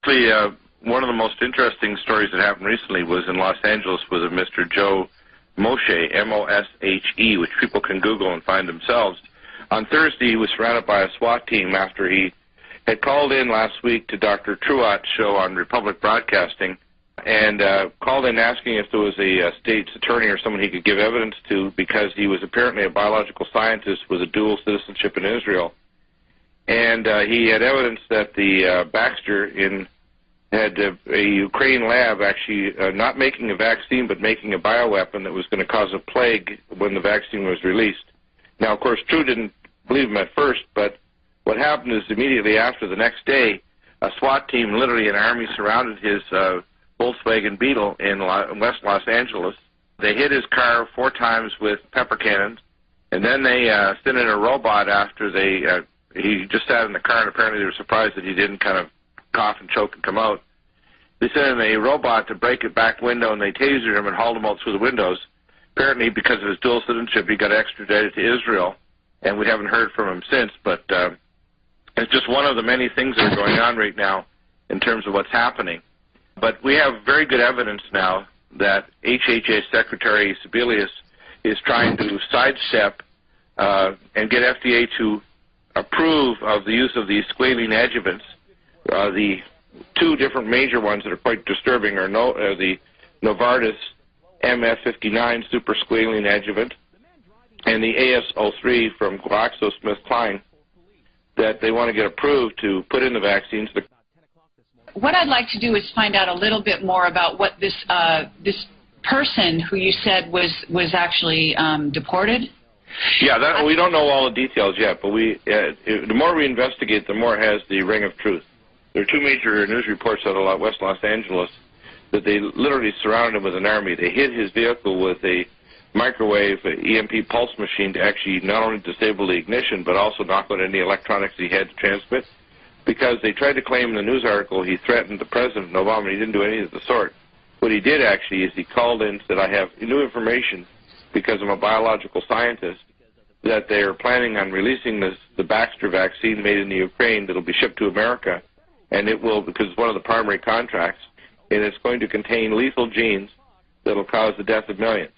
Actually, one of the most interesting stories that happened recently was in Los Angeles with a Mr. Joe Moshe, M-O-S-H-E, which people can Google and find themselves. On Thursday, he was surrounded by a SWAT team after he had called in last week to Dr. True Ott's show on Republic Broadcasting and called in asking if there was a state's attorney or someone he could give evidence to, because he was apparently a biological scientist with a dual citizenship in Israel. And he had evidence that the Baxter had a Ukraine lab actually not making a vaccine but making a bioweapon that was going to cause a plague when the vaccine was released. Now, of course, True didn't believe him at first, but what happened is immediately after, the next day, a SWAT team, literally an army, surrounded his Volkswagen Beetle in West Los Angeles. They hit his car 4 times with pepper cannons, and then they sent in a robot after he just sat in the car, and apparently they were surprised that he didn't kind of cough and choke and come out. They sent in a robot to break a back window, and they tasered him and hauled him out through the windows. Apparently, because of his dual citizenship, he got extradited to Israel, and we haven't heard from him since. But it's just one of the many things that are going on right now in terms of what's happening. But we have very good evidence now that HHS Secretary Sebelius is trying to sidestep and get FDA to approve of the use of these squalene adjuvants. The 2 different major ones that are quite disturbing are the Novartis MF59 super squalene adjuvant and the AS03 from GlaxoSmithKline that they want to get approved to put in the vaccines. What I'd like to do is find out a little bit more about what this person who you said was actually deported. Yeah, we don't know all the details yet, but the more we investigate, the more it has the ring of truth. There are 2 major news reports out of West Los Angeles that they literally surrounded him with an army. They hit his vehicle with a microwave EMP pulse machine to actually not only disable the ignition, but also knock out any electronics he had to transmit, because they tried to claim in the news article he threatened the President Obama. He didn't do anything of the sort. What he did actually is he called in and said, I have new information, because I'm a biological scientist, that they are planning on releasing the Baxter vaccine made in the Ukraine that will be shipped to America, and it will, because it's one of the primary contracts, and it's going to contain lethal genes that will cause the death of millions.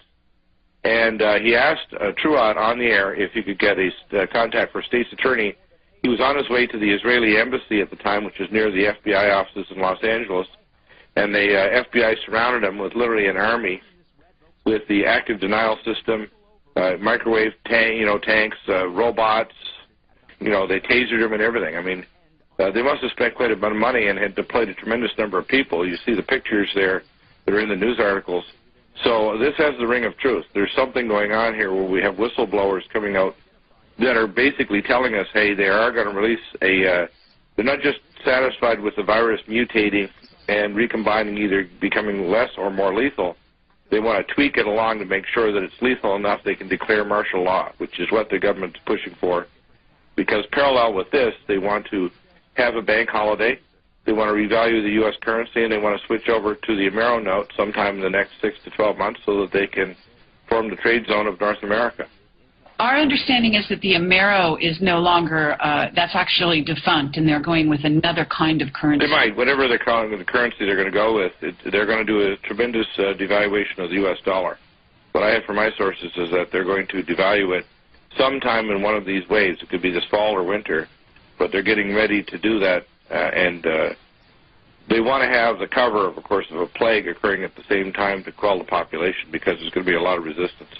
And he asked True Ott on the air if he could get a contact for a state's attorney. He was on his way to the Israeli embassy at the time, which was near the FBI offices in Los Angeles, and the FBI surrounded him with literally an army with the active denial system, microwave tanks, robots. They tasered him and everything. I mean, they must have spent quite a bit of money and had deployed a tremendous number of people. You see the pictures there that are in the news articles. So this has the ring of truth. There's something going on here where we have whistleblowers coming out that are basically telling us, hey, they are going to release they're not just satisfied with the virus mutating and recombining, either becoming less or more lethal. They want to tweak it along to make sure that it's lethal enough they can declare martial law, which is what the government's pushing for. Because parallel with this, they want to have a bank holiday, they want to revalue the U.S. currency, and they want to switch over to the Amero note sometime in the next 6 to 12 months so that they can form the trade zone of North America. Our understanding is that the Amero is no longer, that's actually defunct, and they're going with another kind of currency. They might. Whatever they're calling the currency they're going to go with, they're going to do a tremendous devaluation of the U.S. dollar. What I have from my sources is that they're going to devalue it sometime in one of these waves. It could be this fall or winter, but they're getting ready to do that, and they want to have the cover, of course, of a plague occurring at the same time to quell the population, because there's going to be a lot of resistance.